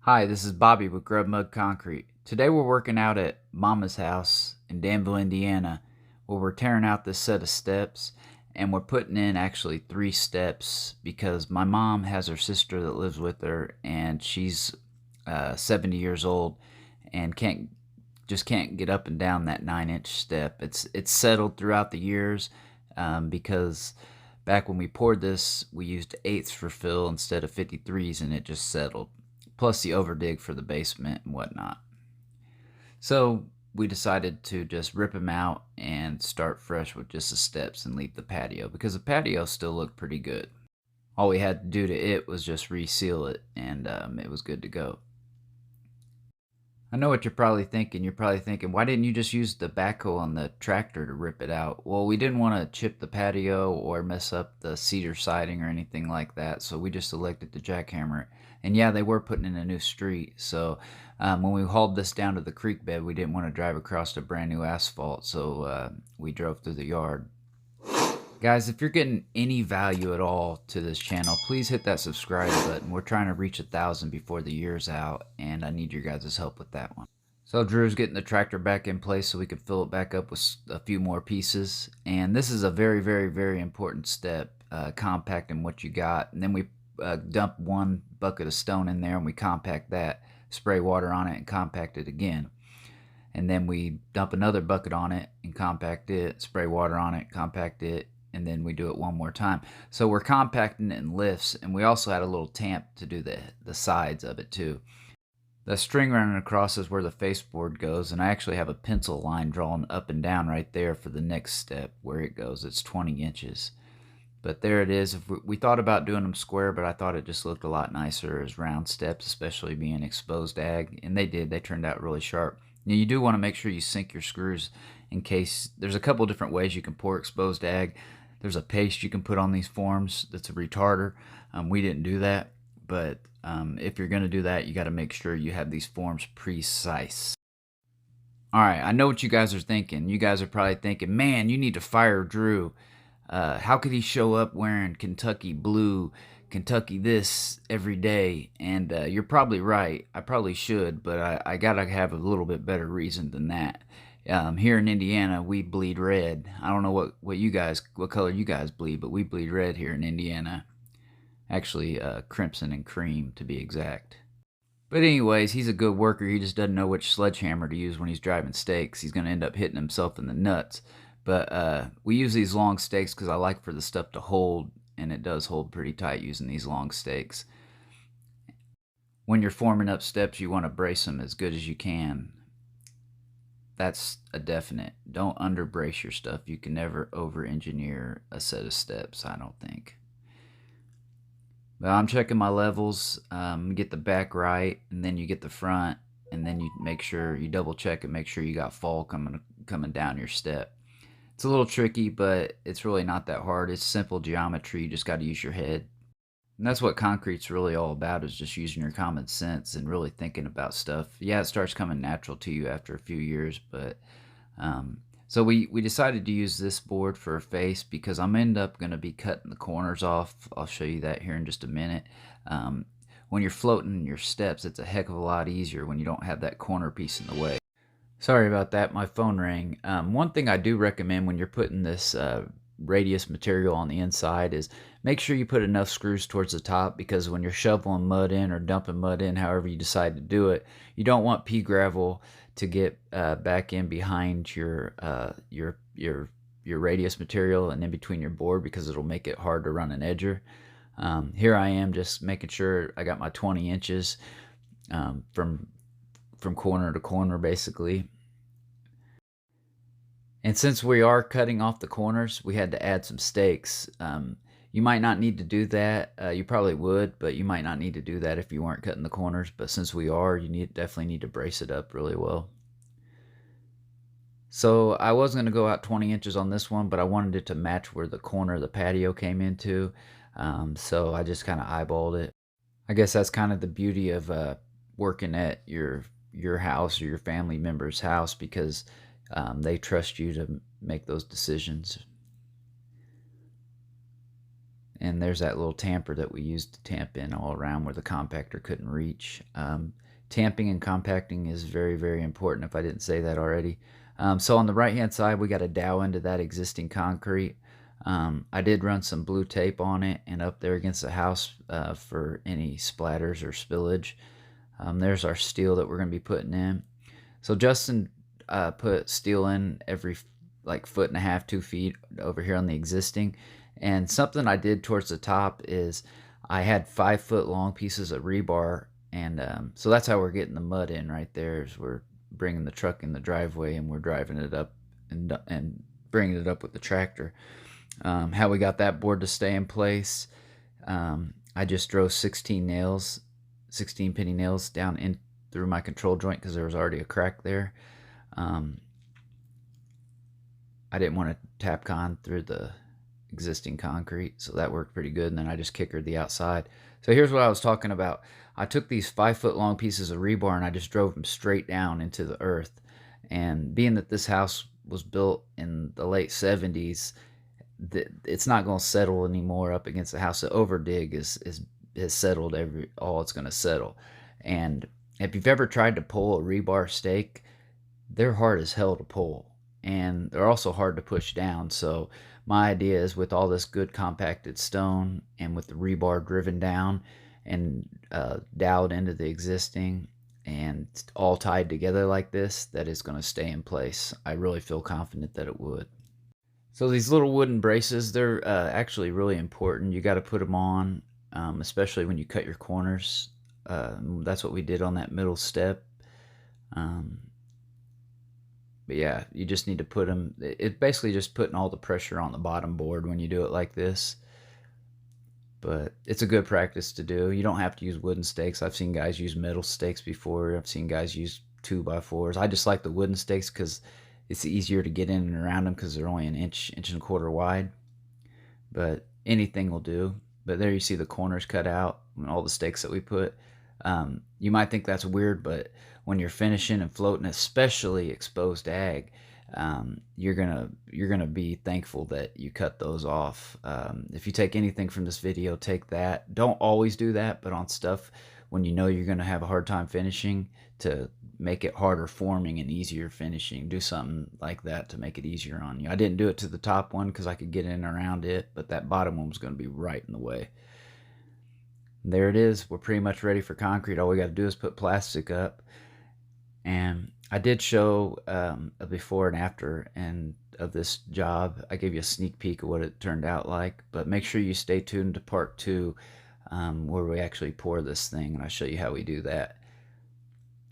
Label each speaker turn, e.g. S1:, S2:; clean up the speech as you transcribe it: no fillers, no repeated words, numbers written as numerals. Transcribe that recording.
S1: Hi, this is Bobby with Grub Mud Concrete. Today we're working out at Mama's house in Danville, Indiana, where we're tearing out this set of steps, and we're putting in actually 3 steps because my mom has her sister that lives with her, and she's 70 years old and can't get up and down that 9-inch step. It's settled throughout the years because back when we poured this, we used 8ths for fill instead of 53s, and it just settled. Plus the overdig for the basement and whatnot. So we decided to just rip them out and start fresh with just the steps and leave the patio because the patio still looked pretty good. All we had to do to it was just reseal it, and it was good to go. I know what you're probably thinking. You're probably thinking, why didn't you just use the backhoe on the tractor to rip it out? Well, we didn't want to chip the patio or mess up the cedar siding or anything like that, so we just elected to jackhammer it. And yeah, they were putting in a new street, so when we hauled this down to the creek bed, we didn't want to drive across the brand new asphalt, so we drove through the yard. Guys, if you're getting any value at all to this channel, please hit that subscribe button. We're trying to reach 1,000 before the year's out, and I need your guys' help with that one. So Drew's getting the tractor back in place so we can fill it back up with a few more pieces. And this is a very, very, very important step, compacting what you got. And then we dump 1 bucket of stone in there, and we compact that, spray water on it, and compact it again. And then we dump another bucket on it and compact it, spray water on it, compact it, and then we do it one more time. So we're compacting it in lifts, and we also had a little tamp to do the sides of it too. The string running across is where the faceboard goes, and I actually have a pencil line drawn up and down right there for the next step where it goes. It's 20 inches. But there it is. We thought about doing them square, but I thought it just looked a lot nicer as round steps, especially being exposed ag, and they did. They turned out really sharp. Now you do want to make sure you sink your screws in case. There's a couple different ways you can pour exposed ag. There's a paste you can put on these forms that's a retarder. We didn't do that, but if you're going to do that, you got to make sure you have these forms precise. All right, I know what you guys are thinking. You guys are probably thinking, man, you need to fire Drew. How could he show up wearing Kentucky blue, Kentucky this every day? And you're probably right. I probably should, but I got to have a little bit better reason than that. Here in Indiana, we bleed red. I don't know what color you guys bleed, but we bleed red here in Indiana. Actually, crimson and cream to be exact. But anyways, he's a good worker. He just doesn't know which sledgehammer to use when he's driving stakes. He's going to end up hitting himself in the nuts. But we use these long stakes because I like for the stuff to hold, and it does hold pretty tight using these long stakes. When you're forming up steps, you want to brace them as good as you can. That's a definite. Don't under-brace your stuff. You can never over-engineer a set of steps, I don't think. But I'm checking my levels. Get the back right, and then you get the front, and then you make sure you double check and make sure you got fall coming down your step. It's a little tricky, but it's really not that hard. It's simple geometry. You just got to use your head. And that's what concrete's really all about, is just using your common sense and really thinking about stuff. Yeah, it starts coming natural to you after a few years, but so we decided to use this board for a face because I'm end up going to be cutting the corners off. I'll show you that here in just a minute. When you're floating your steps, it's a heck of a lot easier when you don't have that corner piece in the way. Sorry about that, my phone rang. One thing I do recommend when you're putting this radius material on the inside is make sure you put enough screws towards the top, because when you're shoveling mud in or dumping mud in, however you decide to do it, you don't want pea gravel to get back in behind your radius material and in between your board, because it'll make it hard to run an edger. Here I am just making sure I got my 20 inches from corner to corner basically. And since we are cutting off the corners, we had to add some stakes. You might not need to do that. You probably would, but you might not need to do that if you weren't cutting the corners. But since we are, you definitely need to brace it up really well. So I was going to go out 20 inches on this one, but I wanted it to match where the corner of the patio came into. So I just kind of eyeballed it. I guess that's kind of the beauty of working at your house or your family member's house, because they trust you to make those decisions. And there's that little tamper that we used to tamp in all around where the compactor couldn't reach. Tamping and compacting is very, very important, if I didn't say that already. So on the right hand side, we got to dow into that existing concrete. I did run some blue tape on it and up there against the house for any splatters or spillage. There's our steel that we're going to be putting in. So Justin put steel in every like 1.5 2 feet over here on the existing. And something I did towards the top is I had 5-foot long pieces of rebar, and so that's how we're getting the mud in right there. Is we're bringing the truck in the driveway and we're driving it up and bringing it up with the tractor. How we got that board to stay in place, I just drove 16 nails, 16 penny nails down in through my control joint because there was already a crack there. I didn't want to Tapcon through the existing concrete, so that worked pretty good. And then I just kickered the outside. So here's what I was talking about. I took these 5-foot long pieces of rebar and I just drove them straight down into the earth. And being that this house was built in the late 70s, it's not going to settle anymore up against the house. The overdig is settled all it's going to settle. And if you've ever tried to pull a rebar stake, they're hard as hell to pull, and they're also hard to push down. So my idea is, with all this good compacted stone and with the rebar driven down and dowed into the existing and all tied together like this, that is going to stay in place. I really feel confident that it would. So these little wooden braces, they're actually really important. You got to put them on, especially when you cut your corners. That's what we did on that middle step. But yeah, you just need to put them. It's basically just putting all the pressure on the bottom board when you do it like this. But it's a good practice to do. You don't have to use wooden stakes. I've seen guys use metal stakes before. I've seen guys use 2x4s. I just like the wooden stakes because it's easier to get in and around them because they're only an inch and a quarter wide. But anything will do. But there you see the corners cut out and all the stakes that we put. You might think that's weird, but when you're finishing and floating, especially exposed ag, you're gonna be thankful that you cut those off. If you take anything from this video, take that. Don't always do that, but on stuff when you know you're gonna have a hard time finishing, to make it harder forming and easier finishing, do something like that to make it easier on you. I didn't do it to the top one because I could get in around it, but that bottom one was going to be right in the way. There it is. We're pretty much ready for concrete. All we got to do is put plastic up. And I did show a before and after and of this job. I gave you a sneak peek of what it turned out like, but make sure you stay tuned to part 2, where we actually pour this thing and I'll show you how we do that.